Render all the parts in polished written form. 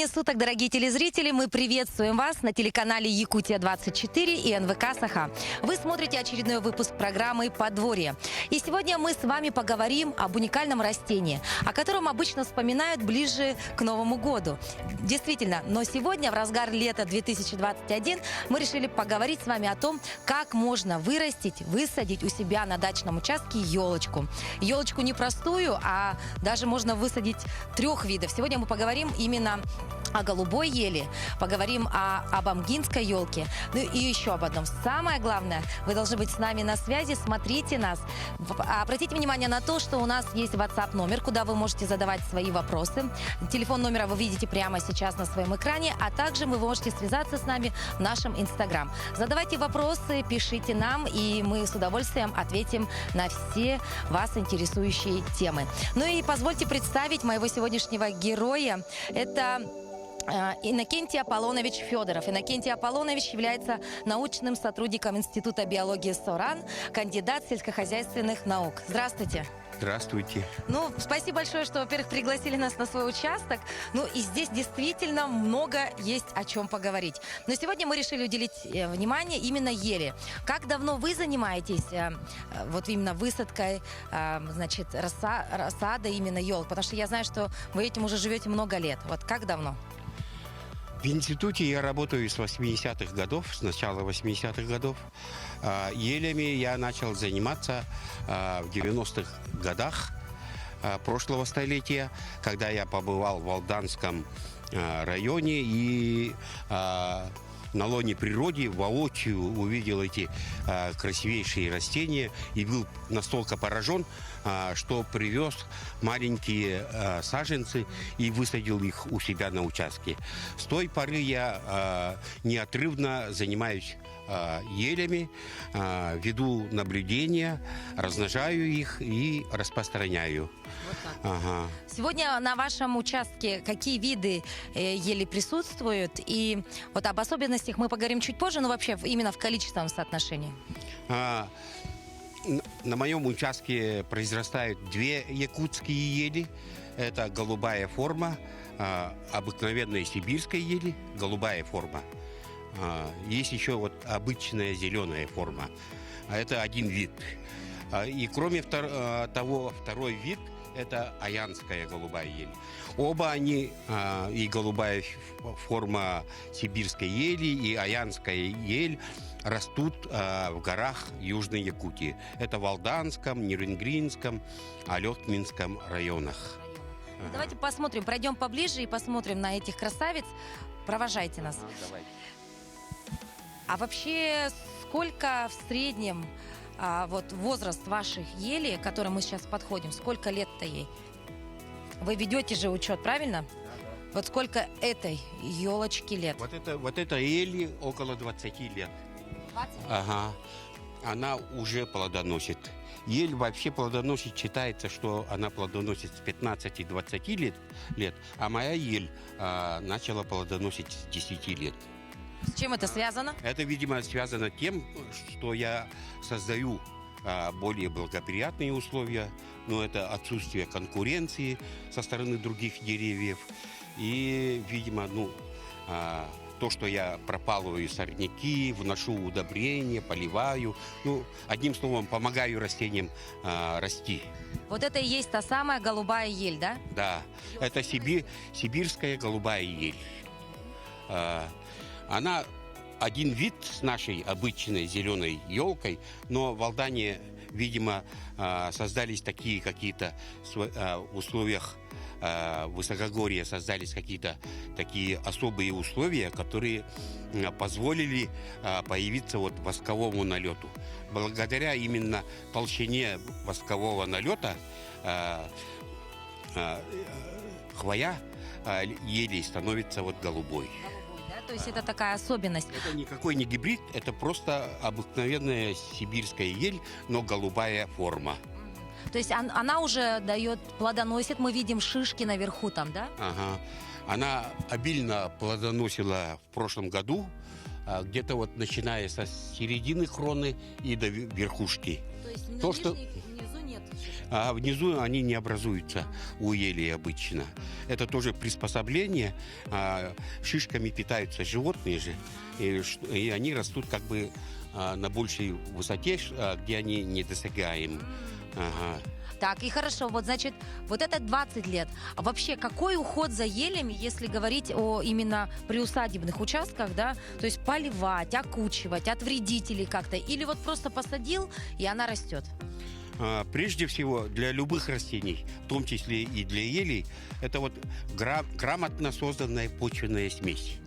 времени суток, дорогие телезрители. Мы приветствуем вас на телеканале Якутия-24 и НВК Саха. Вы смотрите очередной выпуск программы «Подворье». И сегодня мы с вами поговорим об уникальном растении, о котором обычно вспоминают ближе к Новому году. Действительно, но сегодня, в разгар лета 2021, мы решили поговорить с вами о том, как можно вырастить, высадить у себя на дачном участке елочку. Елочку не простую, а даже можно высадить 3 видов. Сегодня мы поговорим именно о голубой ели, поговорим об амгинской елке, ну и еще об одном. Самое главное, вы должны быть с нами на связи, смотрите нас. Обратите внимание на то, что у нас есть WhatsApp номер, куда вы можете задавать свои вопросы. Телефон номера вы видите прямо сейчас на своем экране, а также вы можете связаться с нами в нашем Instagram. Задавайте вопросы, пишите нам, и мы с удовольствием ответим на все вас интересующие темы. Ну и позвольте представить моего сегодняшнего героя. Это Иннокентий Аполлонович Федоров. Иннокентий Аполлонович является научным сотрудником Института биологии СОРАН, кандидат сельскохозяйственных наук. Здравствуйте. Здравствуйте. Ну, спасибо большое, что, во-первых, пригласили нас на свой участок. Ну, и здесь действительно много есть о чем поговорить. Но сегодня мы решили уделить внимание именно ели. Как давно вы занимаетесь вот именно высадкой, значит, рассады именно елок? Потому что я знаю, что вы этим уже живете много лет. Вот как давно? В институте я работаю с 80-х годов, с начала 80-х годов. Елями я начал заниматься в 90-х годах прошлого столетия, когда я побывал в Алданском районе и на лоне природы воочию увидел эти красивейшие растения и был настолько поражен, что привез маленькие саженцы и высадил их у себя на участке. С той поры я неотрывно занимаюсь елями, веду наблюдения, размножаю их и распространяю. Вот так. Ага. Сегодня на вашем участке какие виды ели присутствуют? И вот об особенностях мы поговорим чуть позже, но вообще именно в количественном соотношении. На моем участке произрастают 2 якутские ели. Это голубая форма, обыкновенная сибирская ели, голубая форма. Есть еще вот обычная зеленая форма. Это один вид. И кроме того, второй вид – это аянская голубая ель. Оба они, и голубая форма сибирской ели, и аянская ель, растут в горах Южной Якутии. Это в Алданском, Нерюнгринском, Алёткинском районах. Давайте посмотрим, пройдем поближе и посмотрим на этих красавиц. Провожайте нас. Давайте. А вообще, сколько в среднем вот возраст ваших елей, к которой мы сейчас подходим, сколько лет-то ей? Вы ведете же учет, правильно? Да. Вот сколько этой елочки лет? Вот это ели около 20 лет. 20? Ага. Она уже плодоносит. Ель вообще плодоносит, считается, что она плодоносит с 15-20 лет, а моя ель начала плодоносить с 10 лет. С чем это связано? Это, видимо, связано тем, что я создаю более благоприятные условия, но это отсутствие конкуренции со стороны других деревьев. И, видимо, то, что я пропалываю сорняки, вношу удобрения, поливаю. Одним словом, помогаю растениям расти. Вот это и есть та самая голубая ель, да? Да, это сибирская голубая ель. Она один вид с нашей обычной зеленой елкой, но в Алдане, видимо, создались такие какие-то в условиях высокогорья создались какие-то такие особые условия, которые позволили появиться вот восковому налету. Благодаря именно толщине воскового налета хвоя елей становится вот голубой. То есть это такая особенность. Это никакой не гибрид, это просто обыкновенная сибирская ель, но голубая форма. То есть она уже дает, плодоносит, мы видим шишки наверху там, да? Ага. Она обильно плодоносила в прошлом году, где-то вот начиная со середины кроны и до верхушки. То есть То, что- внизу нет А внизу они не образуются у ели обычно. Это тоже приспособление. Шишками питаются животные же, и они растут как бы на большей высоте, где они недосягаемы. Ага. Так, и хорошо, вот значит, вот это 20 лет. А вообще, какой уход за елями, если говорить о именно приусадебных участках, да? То есть поливать, окучивать, от вредителей как-то? Или вот просто посадил, и она растет? Прежде всего, для любых растений, в том числе и для елей, это вот грамотно созданная почвенная смесь.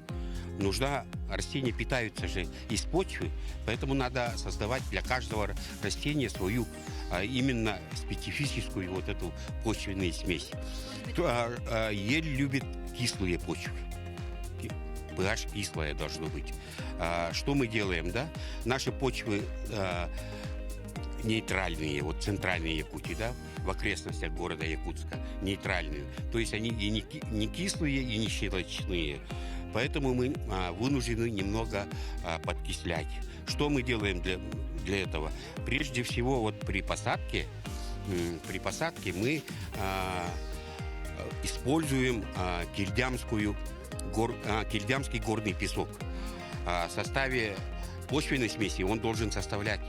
Растения питаются же из почвы, поэтому надо создавать для каждого растения свою именно специфическую вот эту почвенную смесь. Ель любит кислые почвы. pH кислое должно быть. Что мы делаем, да? Наши почвы нейтральные, вот центральные Якутии, да, в окрестностях города Якутска, нейтральные. То есть они и не кислые, и не щелочные. Поэтому мы вынуждены немного подкислять. Что мы делаем для этого? Прежде всего, вот при посадке мы используем кильдямский горный песок. В составе почвенной смеси он должен составлять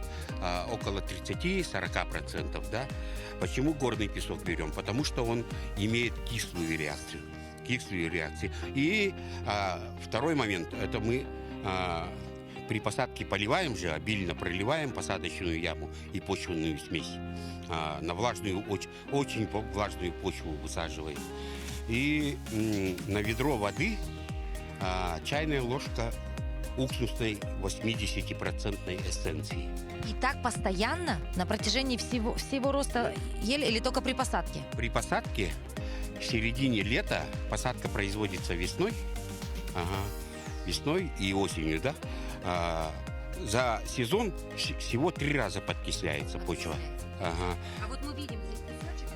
около 30-40%. Да? Почему горный песок берем? Потому что он имеет кислую реакцию. И второй момент, это мы при посадке поливаем же, обильно проливаем посадочную яму и почвенную смесь. На влажную, очень влажную почву высаживаем. И на ведро воды чайная ложка уксусной 80% эссенции. И так постоянно на протяжении всего роста ели или только при посадке? При посадке в середине лета, посадка производится весной, весной и осенью, да? За сезон всего 3 раза подкисляется почва. А вот мы видим здесь песочек.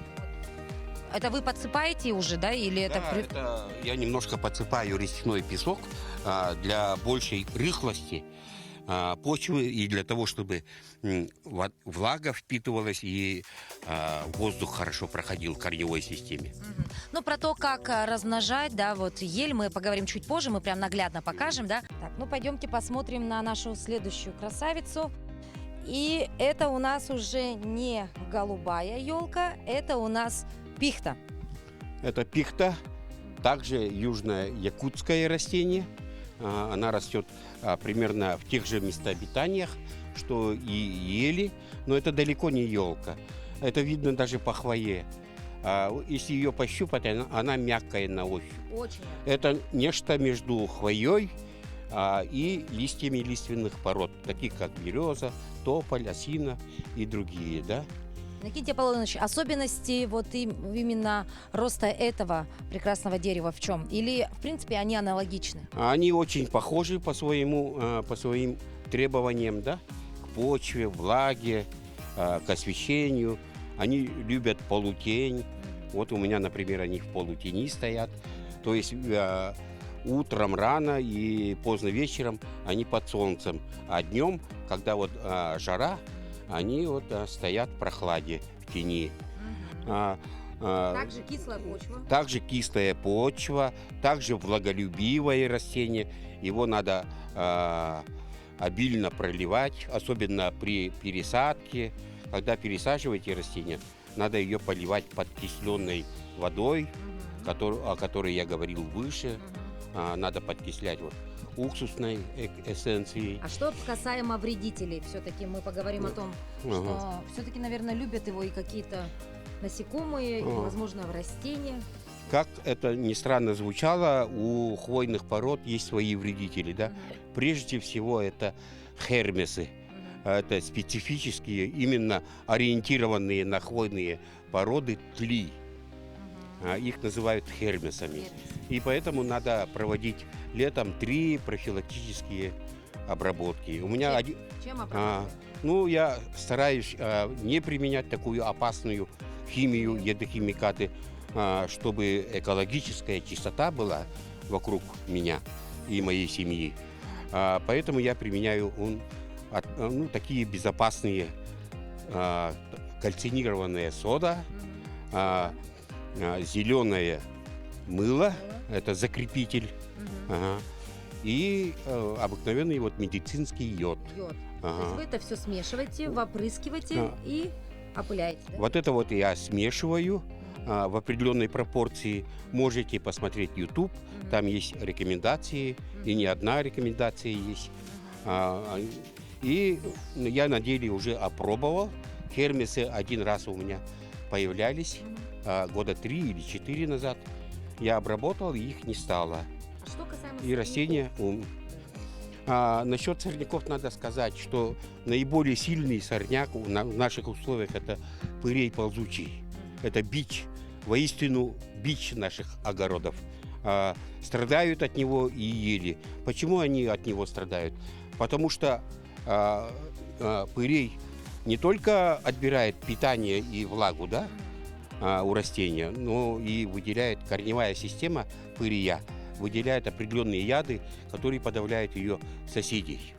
Это вы подсыпаете уже, да? Или да, это я немножко подсыпаю речной песок для большей рыхлости почвы и для того, чтобы влага впитывалась и воздух хорошо проходил в корневой системе. Ну, про то, как размножать, да, вот ель, мы поговорим чуть позже, мы прям наглядно покажем, да. Так, ну, пойдемте посмотрим на нашу следующую красавицу. И это у нас уже не голубая елка, это у нас пихта. Это пихта, также южное якутское растение. Она растет примерно в тех же местообитаниях, что и ели, но это далеко не елка. Это видно даже по хвое. Если ее пощупать, она мягкая на ощупь. Очень. Это нечто между хвоей и листьями лиственных пород, таких как береза, тополь, осина и другие, да? Никита Аполлоныч, особенности вот именно роста этого прекрасного дерева в чем? Или, в принципе, они аналогичны? Они очень похожи по своим требованиям, да? К почве, влаге, к освещению. Они любят полутень. Вот у меня, например, они в полутени стоят. То есть утром рано и поздно вечером они под солнцем. А днем, когда вот жара, они вот стоят в прохладе, в тени. Также кислая почва. Также кислая почва, также влаголюбивое растение. Его надо обильно проливать, особенно при пересадке. Когда пересаживаете растение, надо ее поливать подкисленной водой, о которой я говорил выше. Надо подкислять вот уксусной эссенцией. А что касаемо вредителей, все-таки мы поговорим о том, что все-таки, наверное, любят его и какие-то насекомые, и, возможно, растения. Как это ни странно звучало, у хвойных пород есть свои вредители, да? Прежде всего это хермесы. Это специфические, именно ориентированные на хвойные породы тли. Их называют хермесами. И поэтому надо проводить летом 3 профилактические обработки. У меня Чем обработки? Я стараюсь не применять такую опасную химию, ядохимикаты, чтобы экологическая чистота была вокруг меня и моей семьи. Поэтому я применяю такие безопасные, кальцинированная сода, зеленое мыло, это закрепитель, ага, и обыкновенный вот медицинский йод. Йод. Ага. То есть вы это все смешиваете, опрыскиваете Да. и опыляете. Да? Вот это вот я смешиваю в определенной пропорции. Можете посмотреть YouTube, там есть рекомендации, и не одна рекомендация есть. И я на деле уже опробовал. Хермесы один раз у меня появлялись года 3 или 4 назад. Я обработал, и их не стало. А что касаемо И растения... Насчет сорняков надо сказать, что наиболее сильный сорняк в наших условиях это пырей ползучий. Это бич, воистину бич наших огородов. Страдают от него и ели. Почему они от него страдают? Потому что пырей не только отбирает питание и влагу, да, у растения, но и выделяет корневая система пырия, выделяет определенные яды, которые подавляют ее соседей.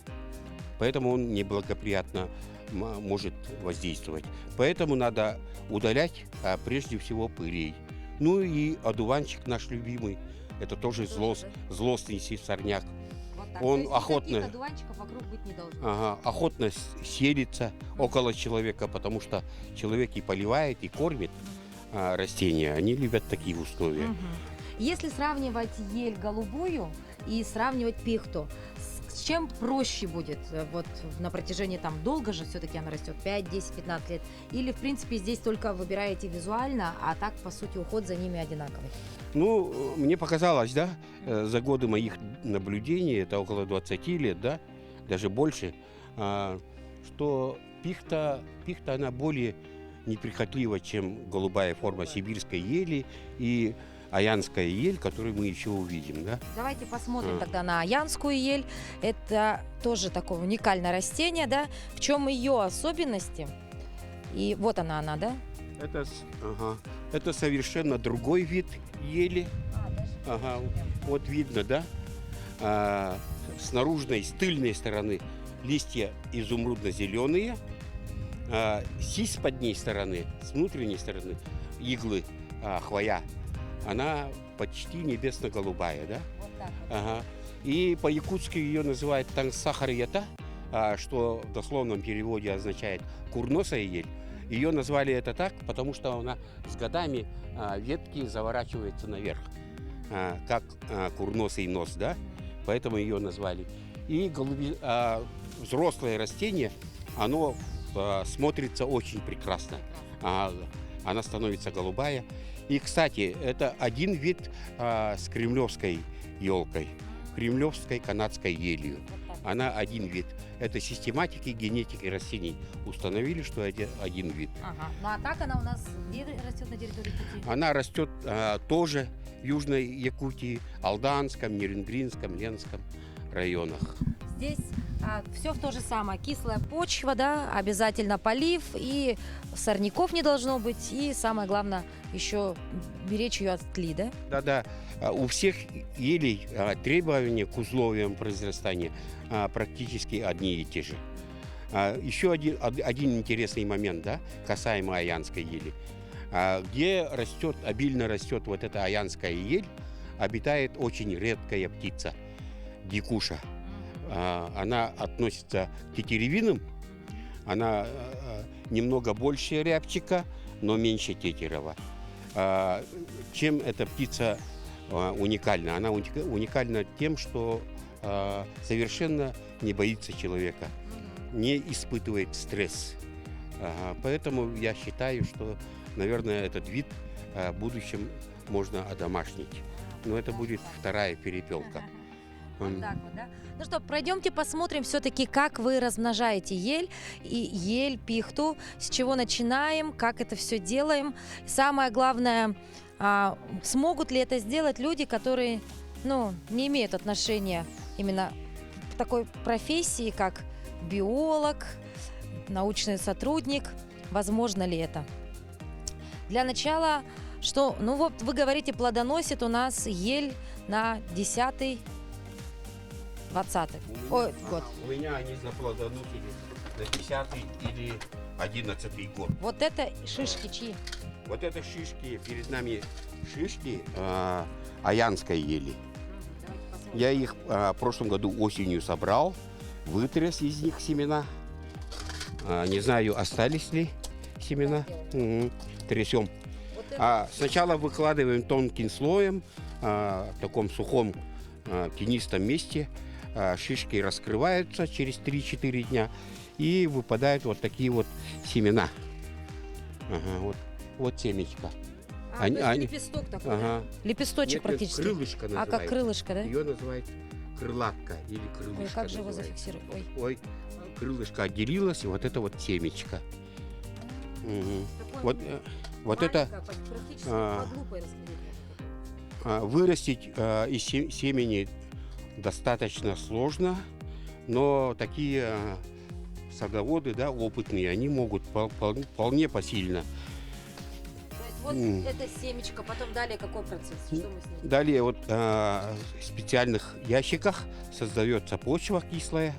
Поэтому он неблагоприятно может воздействовать. Поэтому надо удалять прежде всего пырей. Ну и одуванчик наш любимый, это тоже злостный сорняк. Вот так. Он То есть охотно- никаких одуванчиков вокруг быть не должно. Охотно селится около человека, потому что человек и поливает, и кормит растения. Они любят такие условия. Мгм. Если сравнивать ель голубую и сравнивать пихту, с чем проще будет вот на протяжении там долго же все-таки она растет, 5, 10, 15 лет? Или в принципе здесь только выбираете визуально, а так по сути уход за ними одинаковый? Ну, мне показалось, да, за годы моих наблюдений, это около 20 лет, да, даже больше, что пихта, она более неприхотлива, чем голубая форма сибирской ели и аянская ель, которую мы еще увидим, да. Давайте посмотрим тогда на аянскую ель. Это тоже такое уникальное растение, да? В чем ее особенности? И вот она, да? Это совершенно другой вид ели. Ага, вот видно, да? С наружной, с тыльной стороны листья изумрудно-зеленые, с исподней стороны, с внутренней стороны иглы, хвоя, она почти небесно-голубая, да? Вот так. Ага. И по-якутски ее называют тангсахарията, что в дословном переводе означает курносая ель. Ее назвали это так, потому что она с годами ветки заворачиваются наверх, как курносый нос, да? Поэтому ее назвали. И взрослое растение, оно смотрится очень прекрасно. Она становится голубая. И, кстати, это один вид с кремлевской елкой, кремлевской канадской елью. Она один вид. Это систематики генетики растений установили, что это один вид. Ага. Ну а так она у нас где растет на территории Якутии? Она растет тоже в Южной Якутии, Алданском, Нерюнгринском, Ленском районах. Здесь все то же самое. Кислая почва, да, обязательно полив, и сорняков не должно быть, и самое главное еще беречь ее от тли, да? Да-да, у всех елей требования к условиям произрастания практически одни и те же. Еще один интересный момент, да, касаемо аянской ели. Где обильно растет вот эта аянская ель, обитает очень редкая птица, дикуша. Она относится к тетеревинам, она немного больше рябчика, но меньше тетерева. Чем эта птица уникальна? Она уникальна тем, что совершенно не боится человека, не испытывает стресс. Поэтому я считаю, что, наверное, этот вид в будущем можно одомашнить. Но это будет вторая перепелка. Вот так вот, да? Ну что, пройдемте посмотрим все-таки, как вы размножаете ель и ель, пихту, с чего начинаем, как это все делаем. Самое главное, смогут ли это сделать люди, которые, не имеют отношения именно к такой профессии, как биолог, научный сотрудник. Возможно ли это? Для начала, вы говорите, плодоносит у нас ель на 10-й, 20-й год. У меня они заплодоносили на 10-й или 11-й год. Вот это шишки чьи? Вот это шишки, перед нами шишки аянской ели. Я их в прошлом году осенью собрал, вытряс из них семена. Не знаю, остались ли семена. Трясем. Вот это Сначала выкладываем тонким слоем в таком сухом тенистом месте. Шишки раскрываются через 3-4 дня и выпадают вот такие вот семена. Ага, вот семечко. то есть лепесток такой, Ага. да? Лепесточек Нет, практически. крылышко А называется. как крылышко, да? Ее называют крылатка или крылышко. Ой, как же его называется. зафиксировать? Ой. Ой, крылышко отделилось, и вот это вот семечко. Мгм. Вот, вот это практически а, под лупой разглядеть. вырастить из семени достаточно сложно, но такие садоводы, да, опытные, они могут вполне посильно. То есть вот это семечко, потом далее какой процесс? Что мы с ним? Далее вот в специальных ящиках создается почва кислая,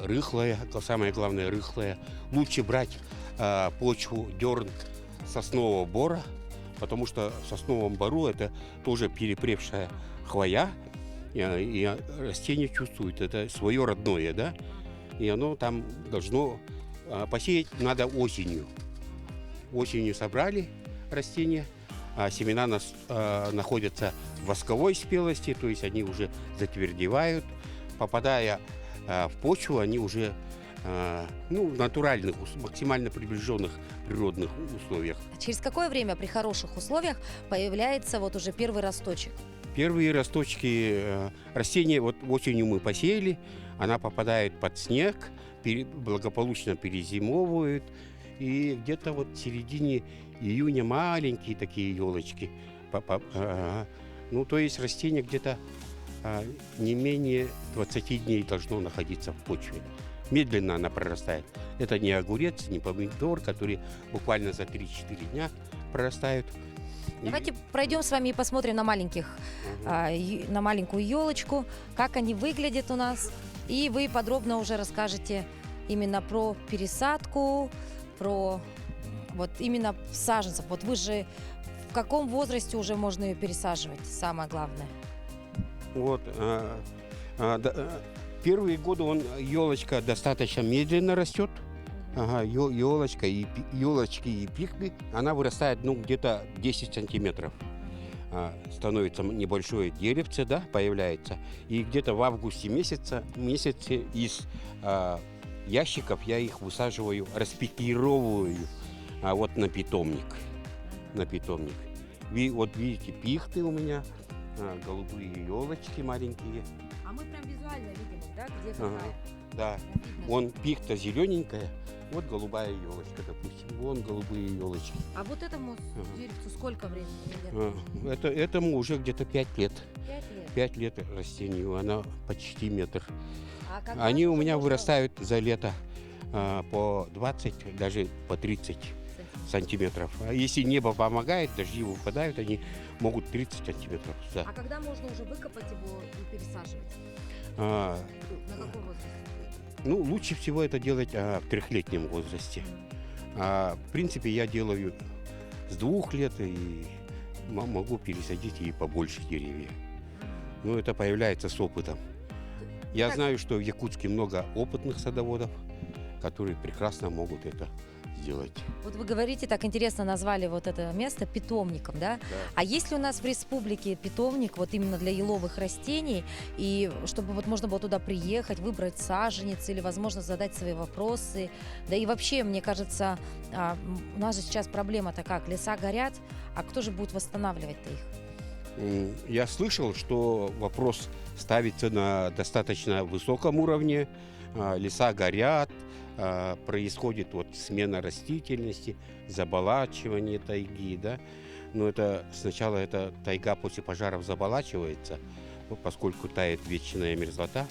рыхлая, самое главное рыхлая. Лучше брать почву дерн соснового бора, потому что в сосновом бору это тоже перепревшая хвоя, и растение чувствует это свое родное, да, и оно там должно посеять надо осенью. Осенью собрали растения, семена находятся в восковой спелости, то есть они уже затвердевают. Попадая в почву, они уже в натуральных, максимально приближенных природных условиях. Через какое время при хороших условиях появляется вот уже первый росточек? Первые росточки растения вот осенью мы посеяли, она попадает под снег, благополучно перезимовывает, и где-то вот в середине июня маленькие такие елочки. То есть растение где-то не менее 20 дней должно находиться в почве. Медленно она прорастает. Это не огурец, не помидор, которые буквально за 3-4 дня прорастают. Давайте пройдем с вами и посмотрим на на маленькую елочку, как они выглядят у нас. И вы подробно уже расскажете именно про пересадку, про вот именно саженцев. Вот вы же в каком возрасте уже можно ее пересаживать, самое главное? Вот. Первые годы елочка достаточно медленно растет. Елочки и пихты, она вырастает где-то 10 сантиметров. Становится небольшое деревце, да, появляется. И где-то в августе месяце из ящиков я их высаживаю, распикировываю на питомник. Вот видите, пихты у меня, голубые елочки маленькие. А мы прям визуально видим, да, где какая? Да, вон пихта зелененькая, вот голубая елочка, допустим, вон голубые елочки. А вот этому деревцу сколько времени? Этому уже где-то 5 лет. 5 лет. 5 лет растению, она почти метр. А когда Они у уже меня можно вырастают за лето по 20, даже по 30 сантиметров. А если небо помогает, дожди выпадают, они могут 30 сантиметров. Да. А когда можно уже выкопать его и пересаживать? На какой возраст? Лучше всего это делать в 3-летнем возрасте. В принципе, я делаю с 2 лет и могу пересадить и побольше деревьев. Это появляется с опытом. Я знаю, что в Якутске много опытных садоводов, которые прекрасно могут это сделать. Вот вы говорите, так интересно назвали вот это место питомником, да? Да. А есть ли у нас в республике питомник вот именно для еловых растений, и чтобы вот можно было туда приехать, выбрать саженец или, возможно, задать свои вопросы? Да и вообще, мне кажется, у нас же сейчас проблема-то как? Леса горят, а кто же будет восстанавливать-то их? Я слышал, что вопрос ставится на достаточно высоком уровне. Леса горят, происходит смена растительности, заболачивание тайги, да. Но это сначала эта тайга после пожаров заболачивается, поскольку тает вечная мерзлота,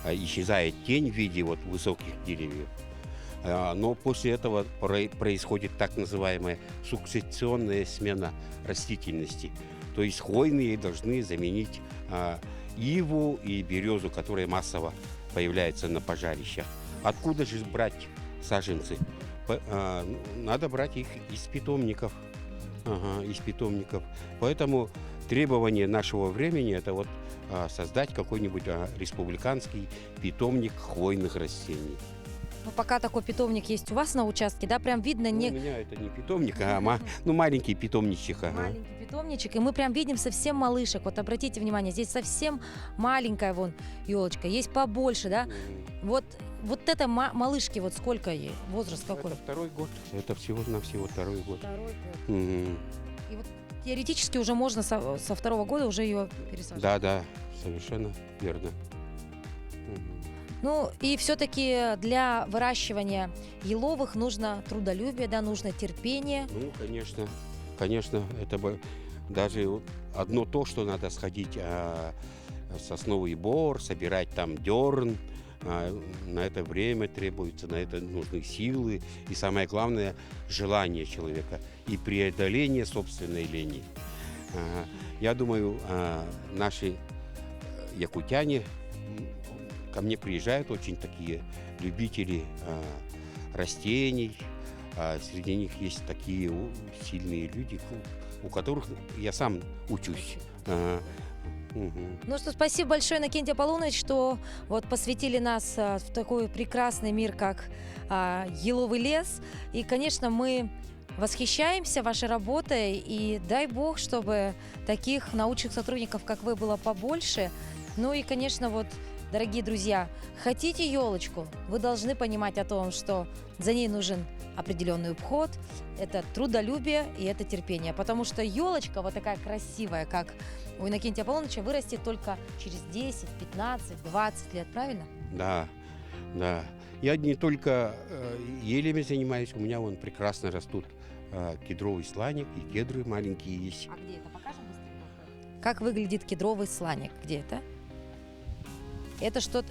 исчезает тень в виде высоких деревьев. Но после этого происходит так называемая сукцессионная смена растительности. То есть хвойные должны заменить иву и березу, которая массово появляется на пожарищах. Откуда же брать саженцы? Надо брать их из питомников. Ага, из питомников. Поэтому требование нашего времени это вот создать какой-нибудь республиканский питомник хвойных растений. Ну, пока такой питомник есть у вас на участке, да, прям видно Ну, не у меня это не питомник, маленький питомничек. Ага. маленький питомничек, и мы прям видим совсем малышек. Вот обратите внимание, здесь совсем маленькая вон елочка, есть побольше, да. Вот это малышки, вот сколько ей, возраст какой? Это второй год. Это всего-навсего второй год. Второй год. Мгм. И вот теоретически уже можно со второго года уже ее пересаживать. Да, совершенно верно. Мгм. Ну и все-таки для выращивания еловых нужно трудолюбие, да, нужно терпение. Ну, конечно, это бы даже вот одно то, что надо сходить в сосновый бор, собирать там дерн, на это время требуется, на это нужны силы и самое главное желание человека и преодоление собственной лени. Я думаю, наши якутяне ко мне приезжают очень такие любители растений. Среди них есть такие сильные люди, у которых я сам учусь. Мгм. Ну что, спасибо большое, Иннокентий Аполлонович, что вот посвятили нас в такой прекрасный мир, как еловый лес. И, конечно, мы восхищаемся вашей работой, и дай бог, чтобы таких научных сотрудников, как вы, было побольше. Ну и, конечно, вот, дорогие друзья, хотите елочку, вы должны понимать о том, что за ней нужен определенный уход, это трудолюбие и это терпение. Потому что елочка вот такая красивая, как у Иннокентия Аполлоновича, вырастет только через 10, 15, 20 лет, правильно? Да. Я не только елями занимаюсь, у меня вон прекрасно растут кедровый сланик и кедры маленькие есть. А где это? Покажем быстренько. Как выглядит кедровый сланик? Где это? Это что-то...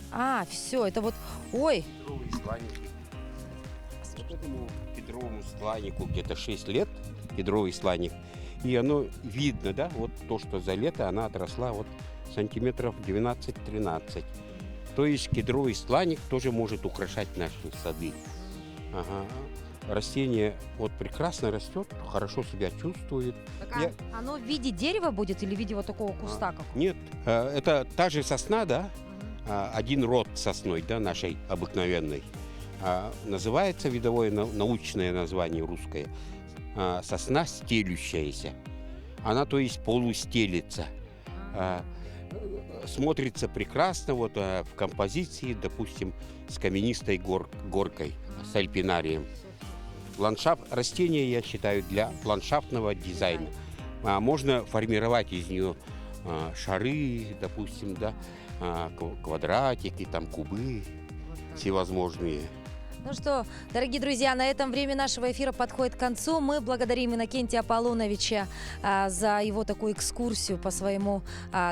все, это вот... Ой! Кедровый сланик. Вот этому кедровому сланику где-то 6 лет, кедровый сланик. И оно видно, да, вот то, что за лето она отросла вот сантиметров 12-13. То есть кедровый сланик тоже может украшать наши сады. Ага. Растение вот прекрасно растет, хорошо себя чувствует. Так, оно в виде дерева будет или в виде вот такого куста? Нет, это та же сосна, да, один род сосной, да, нашей обыкновенной. Называется видовое научное название русское сосна стелющаяся. Она, то есть, полустелится. Смотрится прекрасно вот в композиции, допустим, с каменистой горкой, с альпинарием. Растение, я считаю, для ландшафтного дизайна. Можно формировать из нее шары, допустим, да, квадратики, там кубы всевозможные. Ну что, дорогие друзья, на этом время нашего эфира подходит к концу. Мы благодарим Иннокентия Аполлоновича за его такую экскурсию по своему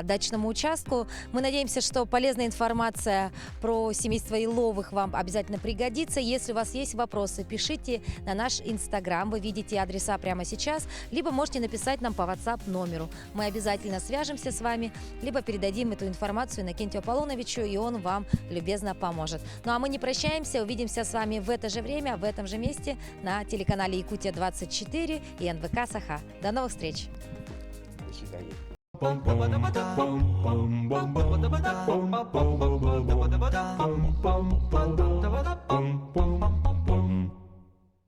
дачному участку. Мы надеемся, что полезная информация про семейство еловых вам обязательно пригодится. Если у вас есть вопросы, пишите на наш Инстаграм. Вы видите адреса прямо сейчас. Либо можете написать нам по WhatsApp номеру. Мы обязательно свяжемся с вами, либо передадим эту информацию Иннокентию Аполлоновичу, и он вам любезно поможет. Ну а мы не прощаемся. Увидимся с вами в это же время, в этом же месте на телеканале Якутия-24 и НВК Саха. До новых встреч! До свидания. Bum